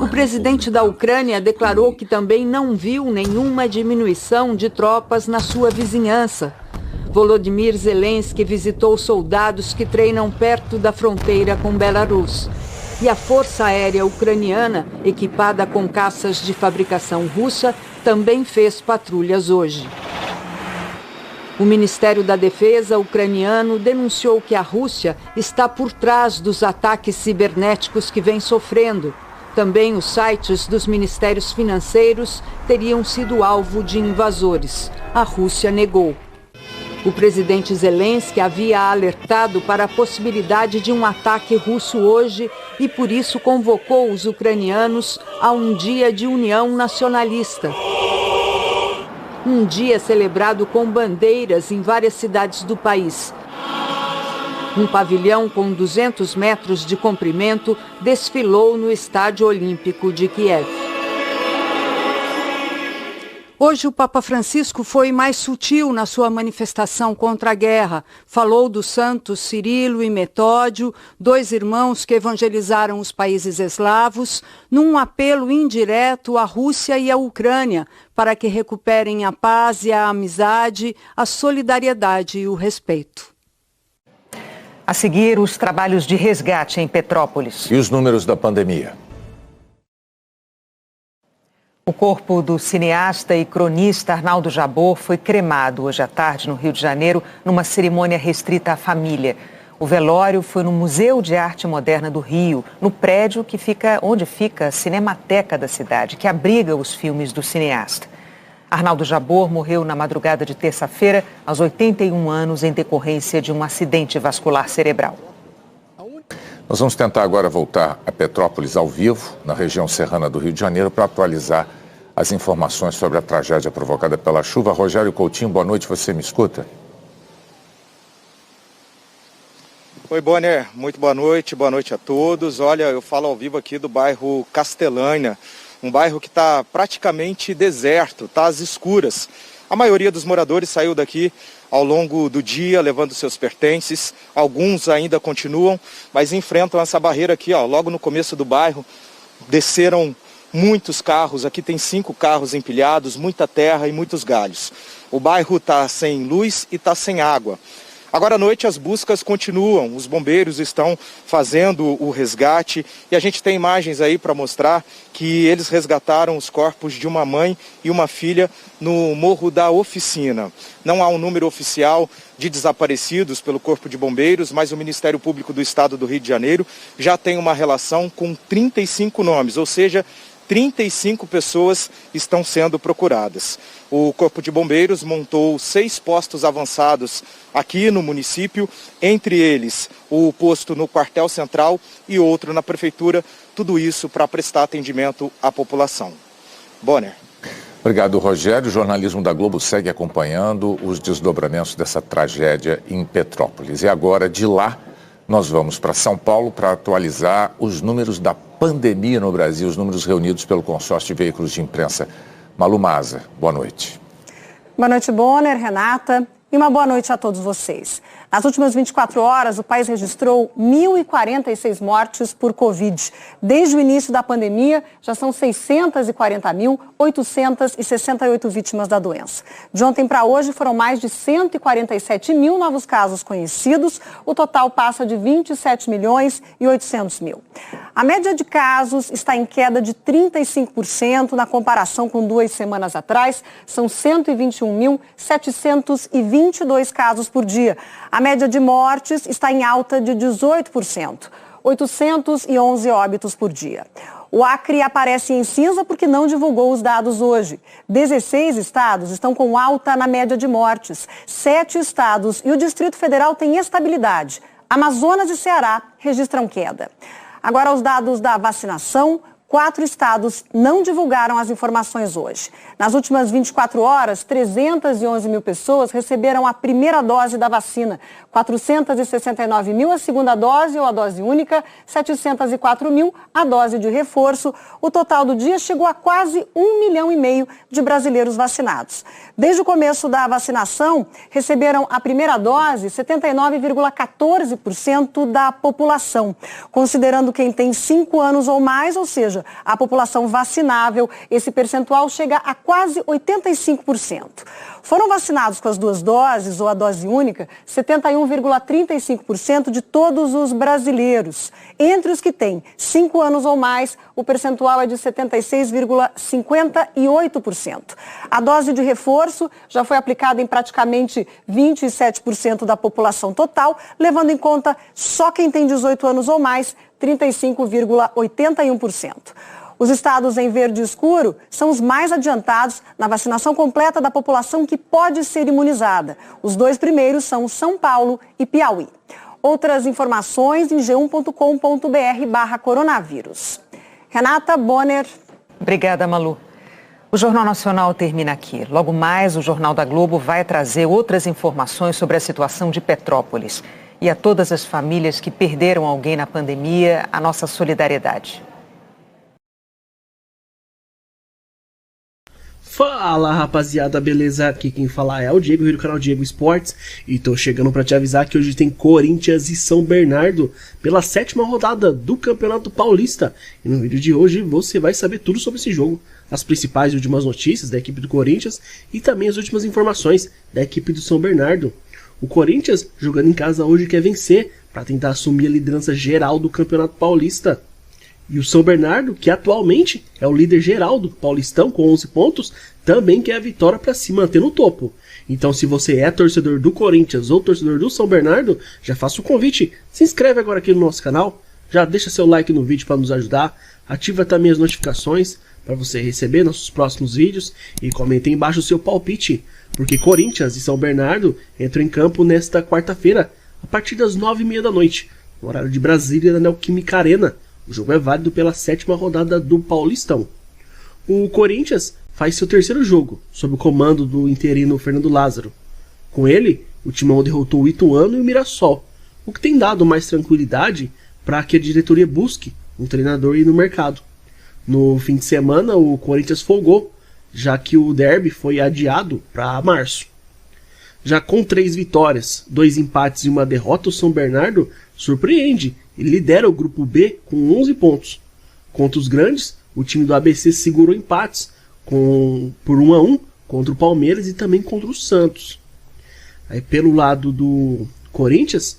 O presidente da Ucrânia declarou que também não viu nenhuma diminuição de tropas na sua vizinhança. Volodymyr Zelensky visitou soldados que treinam perto da fronteira com Belarus. E a Força Aérea Ucraniana, equipada com caças de fabricação russa, também fez patrulhas hoje. O Ministério da Defesa ucraniano denunciou que a Rússia está por trás dos ataques cibernéticos que vem sofrendo. Também os sites dos ministérios financeiros teriam sido alvo de invasores. A Rússia negou. O presidente Zelensky havia alertado para a possibilidade de um ataque russo hoje e por isso convocou os ucranianos a um dia de união nacionalista. Um dia celebrado com bandeiras em várias cidades do país. Um pavilhão com 200 metros de comprimento desfilou no Estádio Olímpico de Kiev. Hoje o Papa Francisco foi mais sutil na sua manifestação contra a guerra. Falou dos santos Cirilo e Metódio, 2 irmãos que evangelizaram os países eslavos, num apelo indireto à Rússia e à Ucrânia para que recuperem a paz e a amizade, a solidariedade e o respeito. A seguir, os trabalhos de resgate em Petrópolis. E os números da pandemia? O corpo do cineasta e cronista Arnaldo Jabor foi cremado hoje à tarde no Rio de Janeiro, numa cerimônia restrita à família. O velório foi no Museu de Arte Moderna do Rio, no prédio onde fica a Cinemateca da cidade, que abriga os filmes do cineasta. Arnaldo Jabor morreu na madrugada de terça-feira, aos 81 anos, em decorrência de um acidente vascular cerebral. Nós vamos tentar agora voltar a Petrópolis ao vivo, na região serrana do Rio de Janeiro, para atualizar as informações sobre a tragédia provocada pela chuva. Rogério Coutinho, boa noite, você me escuta? Oi, Bonner, muito boa noite a todos. Olha, eu falo ao vivo aqui do bairro Castelânia, um bairro que está praticamente deserto, está às escuras. A maioria dos moradores saiu daqui ao longo do dia, levando seus pertences. Alguns ainda continuam, mas enfrentam essa barreira aqui, ó, logo no começo do bairro. Desceram muitos carros, aqui tem 5 carros empilhados, muita terra e muitos galhos. O bairro está sem luz e está sem água. Agora à noite as buscas continuam, os bombeiros estão fazendo o resgate e a gente tem imagens aí para mostrar que eles resgataram os corpos de uma mãe e uma filha no Morro da Oficina. Não há um número oficial de desaparecidos pelo Corpo de Bombeiros, mas o Ministério Público do Estado do Rio de Janeiro já tem uma relação com 35 nomes, ou seja, 35 pessoas estão sendo procuradas. O Corpo de Bombeiros montou 6 postos avançados aqui no município, entre eles o posto no quartel central e outro na prefeitura, tudo isso para prestar atendimento à população. Bonner. Obrigado, Rogério. O jornalismo da Globo segue acompanhando os desdobramentos dessa tragédia em Petrópolis. E agora, de lá, nós vamos para São Paulo para atualizar os números da pandemia no Brasil, os números reunidos pelo consórcio de veículos de imprensa. Malu Maza, boa noite. Boa noite, Bonner, Renata, e uma boa noite a todos vocês. Nas últimas 24 horas, o país registrou 1.046 mortes por Covid. Desde o início da pandemia, já são 640.868 vítimas da doença. De ontem para hoje, foram mais de 147 mil novos casos conhecidos. O total passa de 27.800.000. A média de casos está em queda de 35% na comparação com 2 semanas atrás. São 121.722 casos por dia. A média de mortes está em alta de 18%, 811 óbitos por dia. O Acre aparece em cinza porque não divulgou os dados hoje. 16 estados estão com alta na média de mortes. 7 estados e o Distrito Federal têm estabilidade. Amazonas e Ceará registram queda. Agora, os dados da vacinação. 4 estados não divulgaram as informações hoje. Nas últimas 24 horas, 311 mil pessoas receberam a primeira dose da vacina, 469 mil a segunda dose ou a dose única, 704 mil a dose de reforço. O total do dia chegou a quase 1,5 milhão de brasileiros vacinados. Desde o começo da vacinação, receberam a primeira dose 79,14% da população. Considerando quem tem 5 anos ou mais, ou seja, a população vacinável, esse percentual chega a quase 85%. Foram vacinados com as 2 doses ou a dose única 71,35% de todos os brasileiros. Entre os que têm 5 anos ou mais, o percentual é de 76,58%. A dose de reforço já foi aplicada em praticamente 27% da população total, levando em conta só quem tem 18 anos ou mais, 35,81%. Os estados em verde escuro são os mais adiantados na vacinação completa da população que pode ser imunizada. Os 2 primeiros são São Paulo e Piauí. Outras informações em g1.com.br/coronavírus. Renata Bonner. Obrigada, Malu. O Jornal Nacional termina aqui. Logo mais, o Jornal da Globo vai trazer outras informações sobre a situação de Petrópolis. E a todas as famílias que perderam alguém na pandemia, a nossa solidariedade. Fala, rapaziada, beleza? Aqui quem fala é o Diego, do canal Diego Esportes, e tô chegando pra te avisar que hoje tem Corinthians e São Bernardo pela 7ª rodada do Campeonato Paulista. E no vídeo de hoje você vai saber tudo sobre esse jogo, as principais e últimas notícias da equipe do Corinthians e também as últimas informações da equipe do São Bernardo. O Corinthians, jogando em casa hoje, quer vencer para tentar assumir a liderança geral do Campeonato Paulista. E o São Bernardo, que atualmente é o líder geral do Paulistão com 11 pontos, também quer a vitória para se manter no topo. Então, se você é torcedor do Corinthians ou torcedor do São Bernardo, já faça o convite, se inscreve agora aqui no nosso canal, já deixa seu like no vídeo para nos ajudar, ativa também as notificações para você receber nossos próximos vídeos e comente aí embaixo o seu palpite, porque Corinthians e São Bernardo entram em campo nesta quarta-feira, a partir das 9h30 da noite, no horário de Brasília, na Neoquímica Arena. O jogo é válido pela 7ª rodada do Paulistão. O Corinthians faz seu terceiro jogo, sob o comando do interino Fernando Lázaro. Com ele, o Timão derrotou o Ituano e o Mirassol, o que tem dado mais tranquilidade para que a diretoria busque um treinador ir no mercado. No fim de semana, o Corinthians folgou, já que o derby foi adiado para março. Já com 3 vitórias, 2 empates e 1 derrota, o São Bernardo surpreende e lidera o grupo B com 11 pontos. Contra os grandes, o time do ABC segurou empates por 1-1 contra o Palmeiras e também contra o Santos. Aí, pelo lado do Corinthians,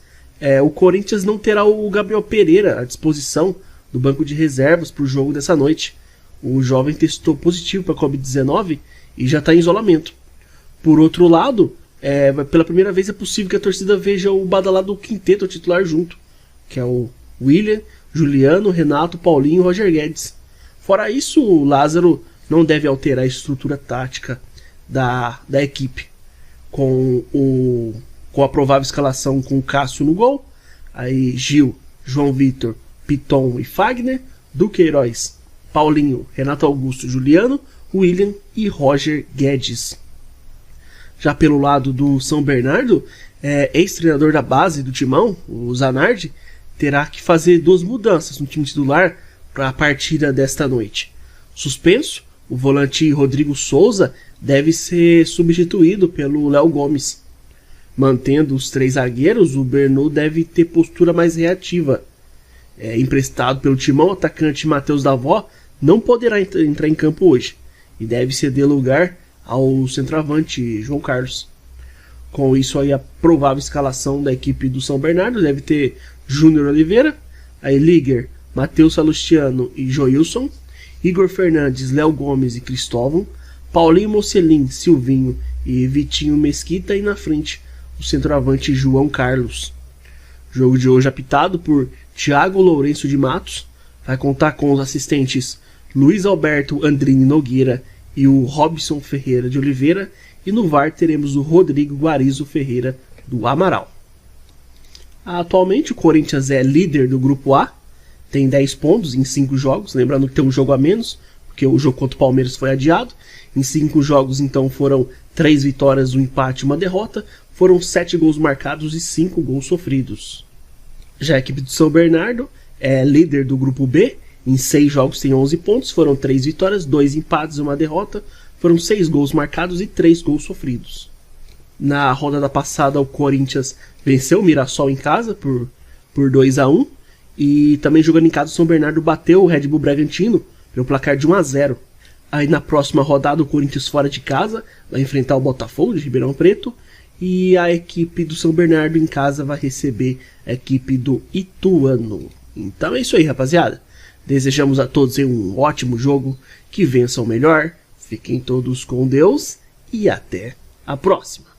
o Corinthians não terá o Gabriel Pereira à disposição do banco de reservas para o jogo dessa noite. O jovem testou positivo para a Covid-19 e já está em isolamento. Por outro lado, pela primeira vez é possível que a torcida veja o badalado quinteto titular junto, que é o William, Juliano, Renato, Paulinho e Roger Guedes. Fora isso, o Lázaro não deve alterar a estrutura tática da equipe, com a provável escalação com o Cássio no gol, aí Gil, João Vitor, Piton e Fagner, Duqueiroz, Paulinho, Renato Augusto, Juliano, William e Roger Guedes. Já pelo lado do São Bernardo, ex-treinador da base do Timão, o Zanardi, terá que fazer 2 mudanças no time titular para a partida desta noite. Suspenso, o volante Rodrigo Souza deve ser substituído pelo Léo Gomes. Mantendo os 3 zagueiros, o Bernou deve ter postura mais reativa. Emprestado pelo Timão, o atacante Matheus Davó não poderá entrar em campo hoje e deve ceder lugar ao centroavante João Carlos. Com isso aí, a provável escalação da equipe do São Bernardo deve ter Júnior Oliveira, aí Liger, Matheus Salustiano e Joilson, Igor Fernandes, Léo Gomes e Cristóvão, Paulinho Mocelin, Silvinho e Vitinho Mesquita, e na frente o centroavante João Carlos. O jogo de hoje apitado por Thiago Lourenço de Matos, vai contar com os assistentes Luiz Alberto Andrini Nogueira e o Robson Ferreira de Oliveira, e no VAR teremos o Rodrigo Guarizo Ferreira do Amaral. Atualmente o Corinthians é líder do grupo A, tem 10 pontos em 5 jogos, lembrando que tem um jogo a menos, porque o jogo contra o Palmeiras foi adiado. Em 5 jogos então foram 3 vitórias, 1 empate e 1 derrota, foram 7 gols marcados e 5 gols sofridos. Já a equipe do São Bernardo é líder do grupo B, em 6 jogos tem 11 pontos, foram 3 vitórias, 2 empates e 1 derrota, foram 6 gols marcados e 3 gols sofridos. Na rodada passada o Corinthians venceu o Mirassol em casa por 2-1, e também jogando em casa o São Bernardo bateu o Red Bull Bragantino pelo placar de 1-0. Aí na próxima rodada o Corinthians fora de casa vai enfrentar o Botafogo de Ribeirão Preto, e a equipe do São Bernardo em casa vai receber a equipe do Ituano. Então é isso aí, rapaziada. Desejamos a todos um ótimo jogo, que vençam o melhor, fiquem todos com Deus e até a próxima.